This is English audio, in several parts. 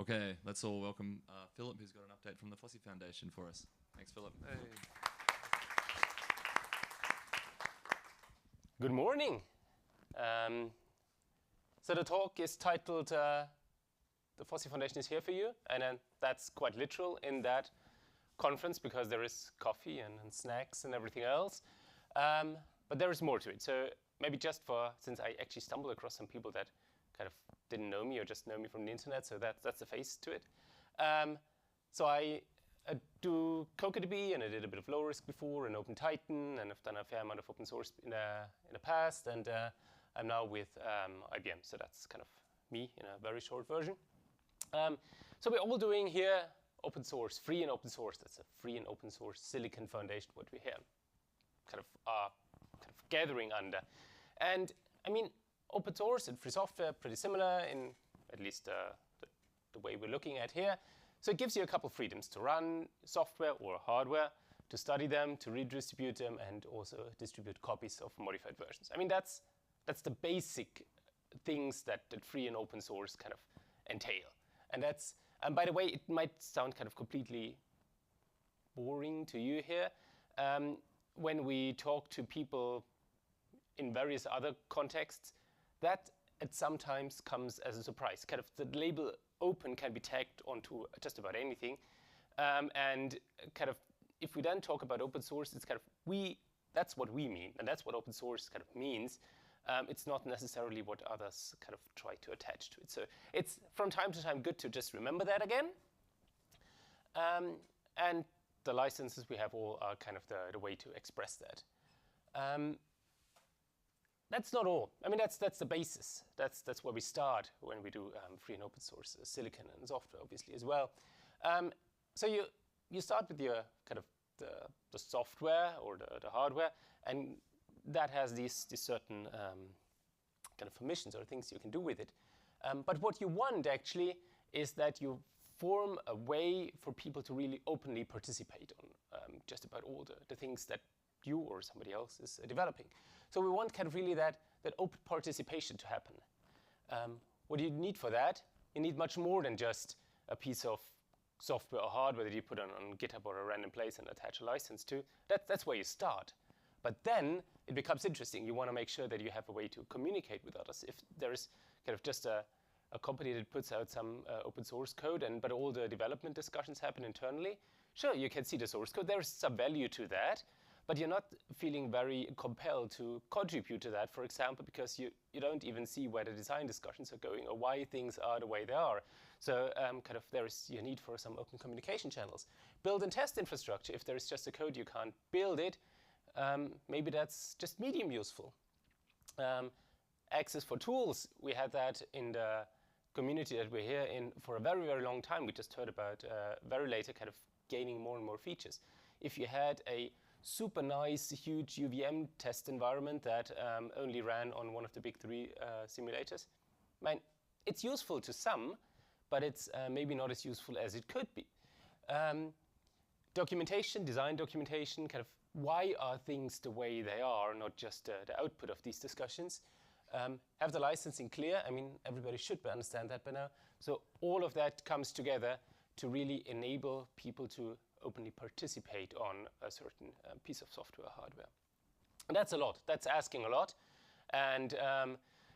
Okay, let's all welcome Philipp, who's got an update from the FOSSi Foundation for us. Thanks, Philipp. Hey. Good morning. So the talk is titled The FOSSi Foundation is here for you, and that's quite literal in that conference because there is coffee and snacks and everything else. But there is more to it. So maybe just since I actually stumbled across some people that kind of didn't know me or just know me from the internet, so that's the face to it. So I do CocoaDB, and I did a bit of low risk before and OpenTitan, and I've done a fair amount of open source in the past, and I'm now with IBM, so that's kind of me in a very short version. So we're all doing here open source, free and open source. That's a free and open source silicon foundation, what we here kind of gathering under. And I mean, open source and free software, pretty similar in at least the way we're looking at here. So it gives you a couple freedoms to run software or hardware, to study them, to redistribute them, and also distribute copies of modified versions. I mean, that's the basic things that free and open source kind of entail. And by the way, it might sound kind of completely boring to you here. When we talk to people in various other contexts, that it sometimes comes as a surprise. Kind of the label open can be tagged onto just about anything. And kind of if we then talk about open source, it's kind of that's what we mean, and that's what open source kind of means. It's not necessarily what others kind of try to attach to it. So it's from time to time good to just remember that again. And the licenses we have all are kind of the way to express that. That's not all. I mean, that's the basis. That's where we start when we do free and open source silicon and software, obviously, as well. So you start with your kind of the software or the hardware, and that has these certain kind of permissions or things you can do with it. But what you want, actually, is that you form a way for people to really openly participate on just about all the things that you or somebody else is developing. So we want kind of really that open participation to happen. What do you need for that? You need much more than just a piece of software or hardware that you put on GitHub or a random place and attach a license to. That's where you start. But then it becomes interesting. You want to make sure that you have a way to communicate with others. If there's kind of just a company that puts out some open source code, but all the development discussions happen internally, sure, you can see the source code. There's some value to that. But you're not feeling very compelled to contribute to that, for example, because you don't even see where the design discussions are going or why things are the way they are. So kind of there is your need for some open communication channels. Build and test infrastructure. If there is just a code, you can't build it. Maybe that's just medium useful. Access for tools. We had that in the community that we're here in for a very, very long time. We just heard about very later kind of gaining more and more features. If you had a super nice, huge UVM test environment that only ran on one of the big three simulators, man, it's useful to some, but it's maybe not as useful as it could be. Documentation, design documentation, kind of why are things the way they are, not just the output of these discussions. Have the licensing clear. I mean, everybody should understand that by now. So all of that comes together to really enable people to openly participate on a certain piece of software or hardware. And that's a lot. That's asking a lot. And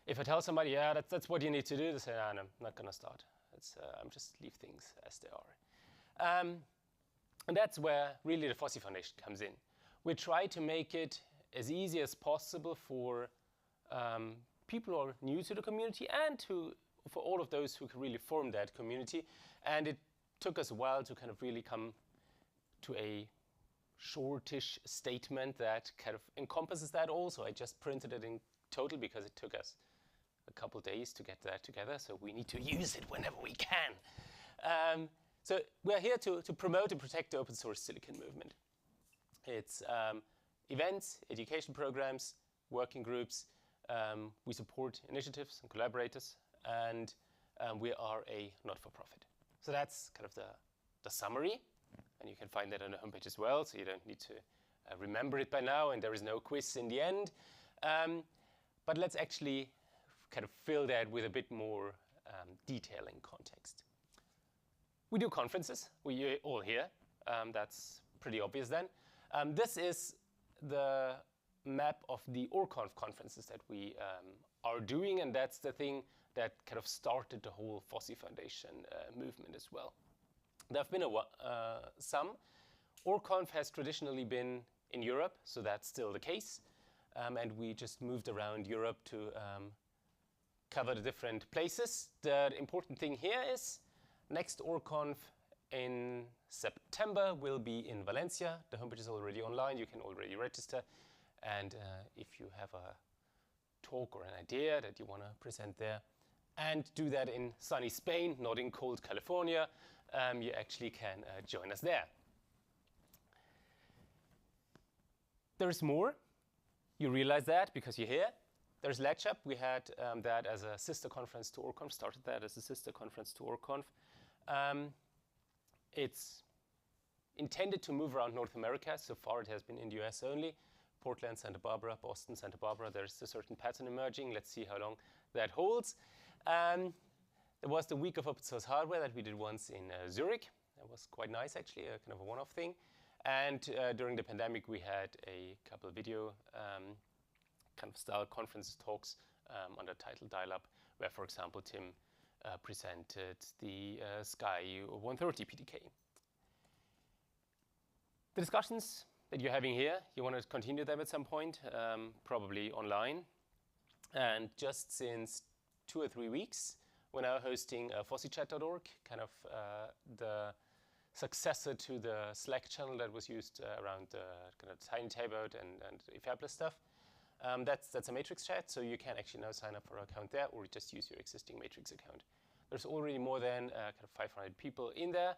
if I tell somebody, yeah, that's what you need to do, they say, no, I'm not going to start. I'm just leave things as they are. And that's where really the FOSSi Foundation comes in. We try to make it as easy as possible for people who are new to the community and for all of those who can really form that community. And it took us a while to kind of really come to a shortish statement that kind of encompasses that also. I just printed it in total because it took us a couple days to get that together, so we need to use it whenever we can. So we're here to promote and protect the open source silicon movement. It's events, education programs, working groups. We support initiatives and collaborators, and we are a not-for-profit. So that's kind of the summary. And you can find that on the homepage as well, so you don't need to remember it by now, and there is no quiz in the end. But let's actually kind of fill that with a bit more detail and context. We do conferences. We're all here. That's pretty obvious then. This is the map of the ORConf conferences that we are doing, and that's the thing that kind of started the whole FOSSi Foundation movement as well. There have been some. ORConf has traditionally been in Europe, so that's still the case. And we just moved around Europe to cover the different places. The important thing here is next ORConf in September will be in Valencia. The homepage is already online. You can already register. And if you have a talk or an idea that you want to present there, and do that in sunny Spain, not in cold California, you actually can join us there. There's more. You realize that because you're here. There's LedChap. We had that as a sister conference to ORConf, started that as a sister conference to ORConf. It's intended to move around North America. So far it has been in the US only. Portland, Santa Barbara, Boston, Santa Barbara. There's a certain pattern emerging. Let's see how long that holds. There was the week of open source hardware that we did once in Zurich. That was quite nice, actually, a kind of a one-off thing. And during the pandemic, we had a couple of video kind of style conference talks under title Dial-Up, where, for example, Tim presented the Sky 130 PDK. The discussions that you're having here, you want to continue them at some point, probably online. And just since 2 or 3 weeks, we're now hosting fossichat.org, kind of the successor to the Slack channel that was used around the kind of Tiny Tailboat and Fabulous stuff. That's a Matrix chat, so you can actually now sign up for an account there, or just use your existing Matrix account. There's already more than kind of 500 people in there,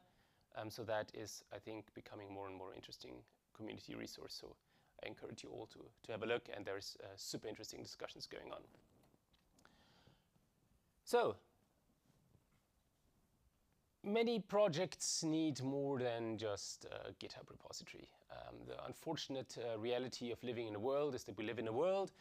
so that is, I think, becoming more and more interesting community resource. So I encourage you all to have a look, and there's super interesting discussions going on. So, many projects need more than just a GitHub repository. The unfortunate reality of living in a world is that we live in a world.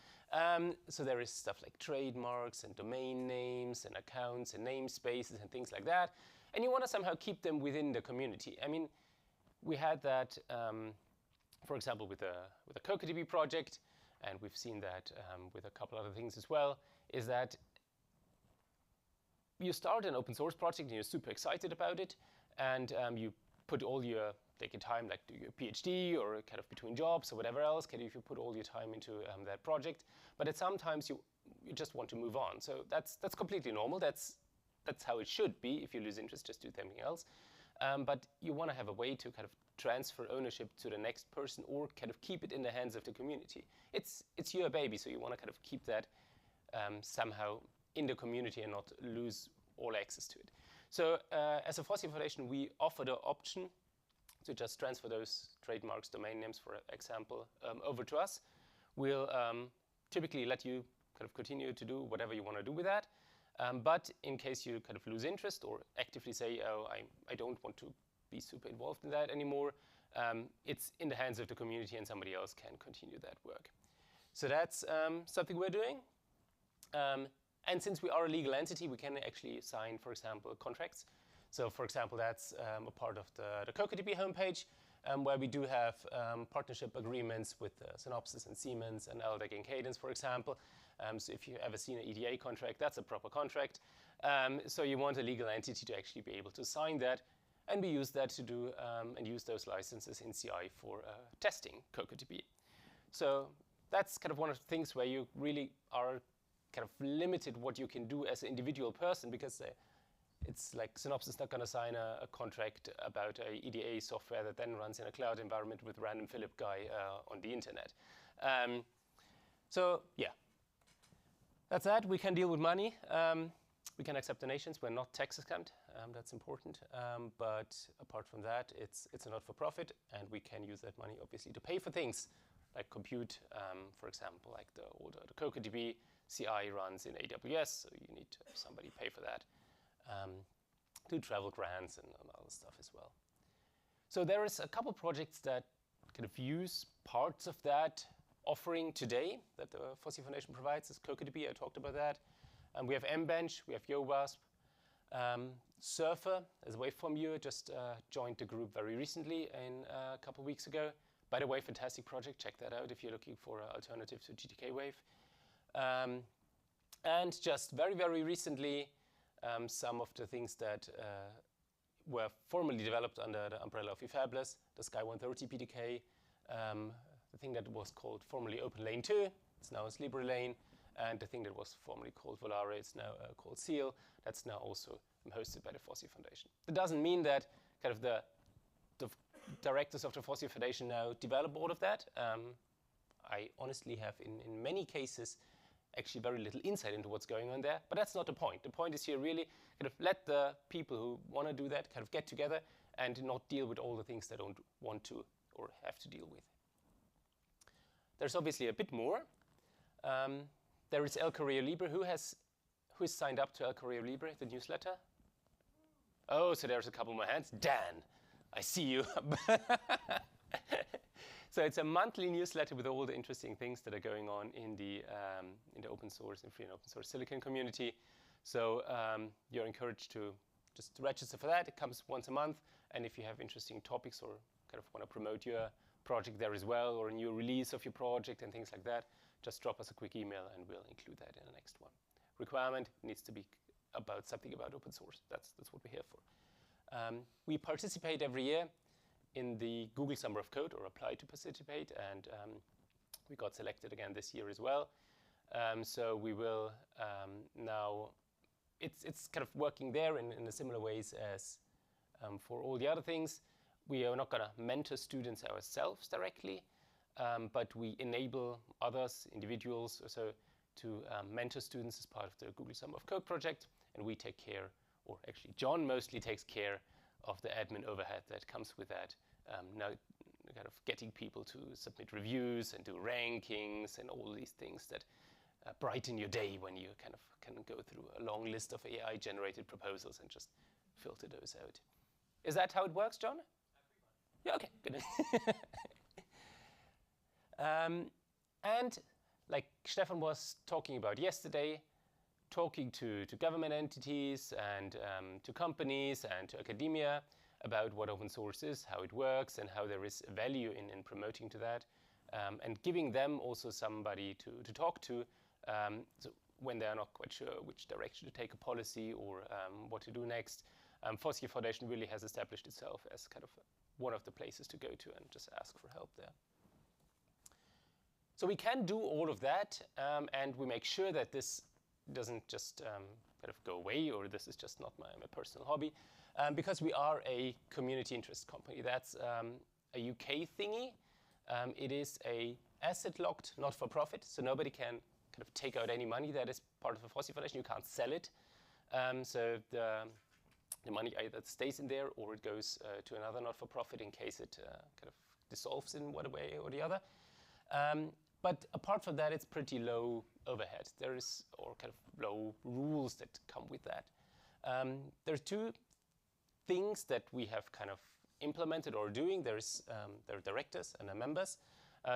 So there is stuff like trademarks and domain names and accounts and namespaces and things like that. And you want to somehow keep them within the community. I mean, we had that, for example, with the CocoaDB project, and we've seen that with a couple other things as well, is that you start an open source project and you're super excited about it, and you put all your, take your time, like do your PhD or kind of between jobs or whatever else, if you put all your time into that project, but at sometimes you just want to move on. So that's completely normal. That's how it should be. If you lose interest, just do something else. But you want to have a way to kind of transfer ownership to the next person, or kind of keep it in the hands of the community. It's your baby, so you want to kind of keep that somehow in the community and not lose all access to it. So as a FOSSi Foundation, we offer the option to just transfer those trademarks, domain names, for example, over to us. We'll typically let you kind of continue to do whatever you want to do with that. But in case you kind of lose interest or actively say, oh, I don't want to be super involved in that anymore, it's in the hands of the community and somebody else can continue that work. So that's something we're doing. And since we are a legal entity, we can actually sign, for example, contracts. So for example, that's a part of the CocoaDB homepage, where we do have partnership agreements with Synopsys and Siemens and LDEC and Cadence, for example. So if you've ever seen an EDA contract, that's a proper contract. So you want a legal entity to actually be able to sign that, and we use that to do and use those licenses in CI for testing CocoaDB. So that's kind of one of the things where you really are kind of limited what you can do as an individual person, because it's like Synopsys not going to sign a contract about a EDA software that then runs in a cloud environment with random Philipp guy on the internet. So yeah, that's that. We can deal with money. We can accept donations. We're not tax exempt. That's important. But apart from that, it's a not-for-profit, and we can use that money obviously to pay for things like compute, for example, like the CocoaDB CI runs in AWS, so you need to have somebody pay for that. Do travel grants and other stuff as well. So there is a couple projects that kind of use parts of that offering today that the FOSSi Foundation provides. As CocoaDB, I talked about that. We have mBench, we have YoWasp. Surfer, as a waveform viewer, just joined the group very recently, a couple of weeks ago. By the way, fantastic project. Check that out if you're looking for an alternative to GTK Wave. And just very, very recently, some of the things that were formally developed under the umbrella of eFabless, the Sky 130 PDK, the thing that was called formerly Open Lane 2, it's now Libre Lane, and the thing that was formerly called Volare, it's now called Seal, that's now also hosted by the FOSSi Foundation. That doesn't mean that kind of the directors of the FOSSi Foundation now develop all of that. I honestly have, in many cases, actually very little insight into what's going on there, but that's not the point. The point is here really kind of let the people who want to do that kind of get together and not deal with all the things they don't want to or have to deal with. There's obviously a bit more. There is El Correo Libre. Who's signed up to El Correo Libre, the newsletter? Oh, so there's a couple more hands. Dan, I see you. So it's a monthly newsletter with all the interesting things that are going on in the open source and free and open source silicon community. So you're encouraged to just register for that. It comes once a month. And if you have interesting topics or kind of want to promote your project there as well, or a new release of your project and things like that, just drop us a quick email and we'll include that in the next one. Requirement needs to be about something about open source. That's what we're here for. We participate every year in the Google Summer of Code, or apply to participate, and we got selected again this year as well. So we will now, it's kind of working there in a similar ways as for all the other things. We are not going to mentor students ourselves directly, but we enable others, individuals, so to mentor students as part of the Google Summer of Code project, and we take care, or actually John mostly takes care of the admin overhead that comes with that. Now kind of getting people to submit reviews and do rankings and all these things that brighten your day when you kind of can go through a long list of AI-generated proposals and just filter those out. Is that how it works, John? Yeah, okay, good. And like Stefan was talking about yesterday, talking to government entities and to companies and to academia about what open source is, how it works, and how there is value in promoting to that, and giving them also somebody to talk to so when they are not quite sure which direction to take a policy or what to do next. FOSSi Foundation really has established itself as kind of one of the places to go to and just ask for help there. So we can do all of that, and we make sure that this doesn't just kind of go away, or this is just not my personal hobby, because we are a community interest company. That's a UK thingy. It is a asset-locked, not-for-profit, so nobody can kind of take out any money that is part of the FOSSi Foundation. You can't sell it. So the money either stays in there or it goes to another not-for-profit in case it kind of dissolves in one way or the other. But apart from that, it's pretty low overhead. There is, or kind of low rules that come with that. There are two things that we have kind of implemented or doing. There are directors and members.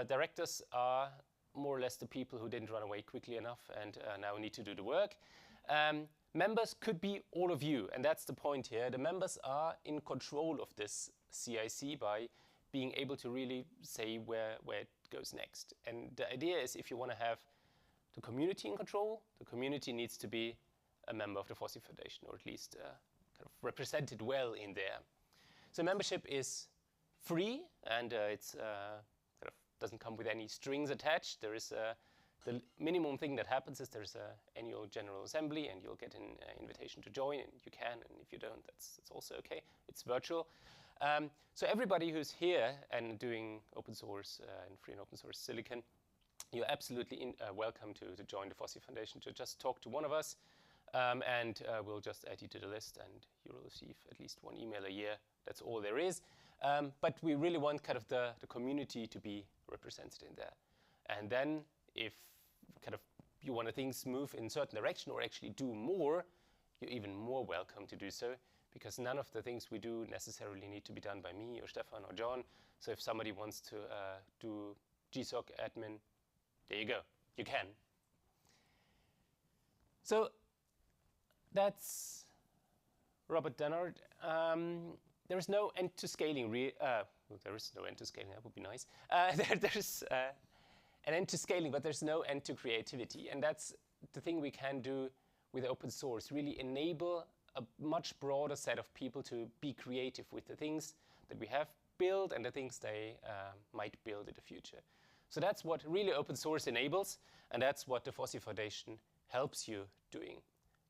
Directors are more or less the people who didn't run away quickly enough and now need to do the work. Members could be all of you, and that's the point here. The members are in control of this CIC by being able to really say where it goes next. And the idea is, if you want to have the community in control, the community needs to be a member of the FOSSi Foundation, or at least kind of represented well in there. So membership is free, and it's kind of doesn't come with any strings attached. There is the minimum thing that happens is there's an annual general assembly, and you'll get an invitation to join, and you can, and if you don't, that's also okay. It's virtual. So everybody who's here and doing open source and free and open source silicon, you're absolutely welcome to join the FOSSi Foundation, to just talk to one of us, and we'll just add you to the list, and you'll receive at least one email a year. That's all there is. But we really want kind of the community to be represented in there. And then if kind of you want things move in a certain direction or actually do more, you're even more welcome to do so, because none of the things we do necessarily need to be done by me or Stefan or John. So if somebody wants to do GSOC admin, there you go, you can. So that's Robert Dennard. There is no end to scaling. There is no end to scaling. That would be nice. There's an end to scaling, but there's no end to creativity. And that's the thing we can do with open source. Really enable a much broader set of people to be creative with the things that we have built and the things they might build in the future. So that's what really open source enables, and that's what the FOSSi Foundation helps you doing.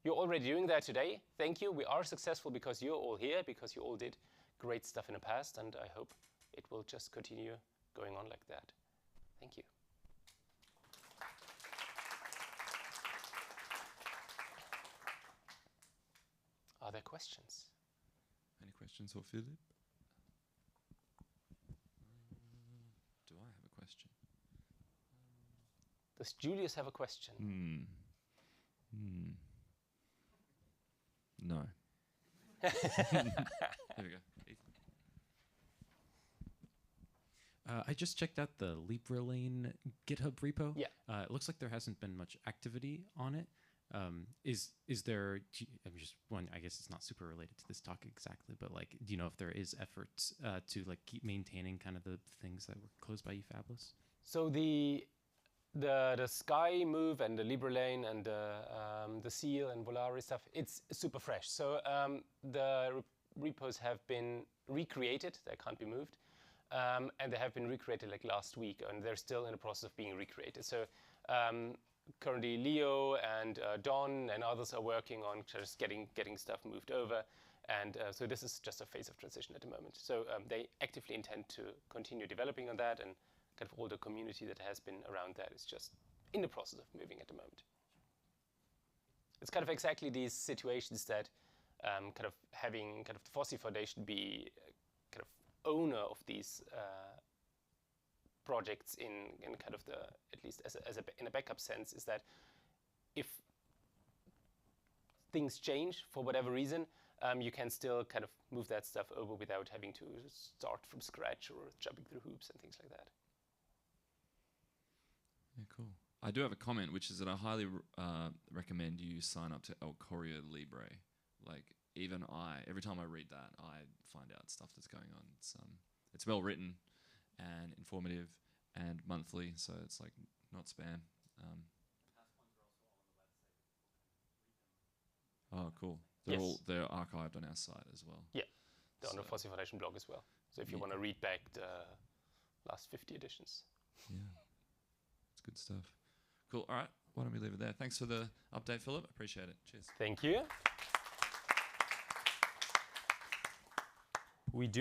You're already doing that today. Thank you. We are successful because you're all here, because you all did great stuff in the past, and I hope it will just continue going on like that. Thank you. Are there questions? Any questions for Philipp? Do I have a question? Does Julius have a question? No. There we go. I just checked out the LibraLane GitHub repo. Yeah. It looks like there hasn't been much activity on it. Is there? I'm just one. I guess it's not super related to this talk exactly, but like, do you know if there is efforts to like keep maintaining kind of the things that were closed by eFabless? So the Sky move and the LibraLane and the Seal and Volare stuff, it's super fresh. So the repos have been recreated. They can't be moved. And they have been recreated like last week, and they're still in the process of being recreated. So currently Leo and Don and others are working on just getting stuff moved over. And so this is just a phase of transition at the moment. So they actively intend to continue developing on that, and kind of all the community that has been around that is just in the process of moving at the moment. It's kind of exactly these situations that kind of having kind of the FOSSi Foundation be kind of owner of these projects in kind of the, at least in a backup sense, is that if things change for whatever reason, you can still kind of move that stuff over without having to start from scratch or jumping through hoops and things like that. Yeah, cool. I do have a comment, which is that I highly recommend you sign up to El Correo Libre. Like, even every time I read that, I find out stuff that's going on. It's well written and informative and monthly, so it's like not spam. Oh, cool. They're archived on our site as well. Yeah, they're on the FOSSi Foundation blog as well. So if you want to read back the last 50 editions. Yeah, it's good stuff. Cool. All right, why don't we leave it there? Thanks for the update, Philipp. Appreciate it. Cheers. Thank you.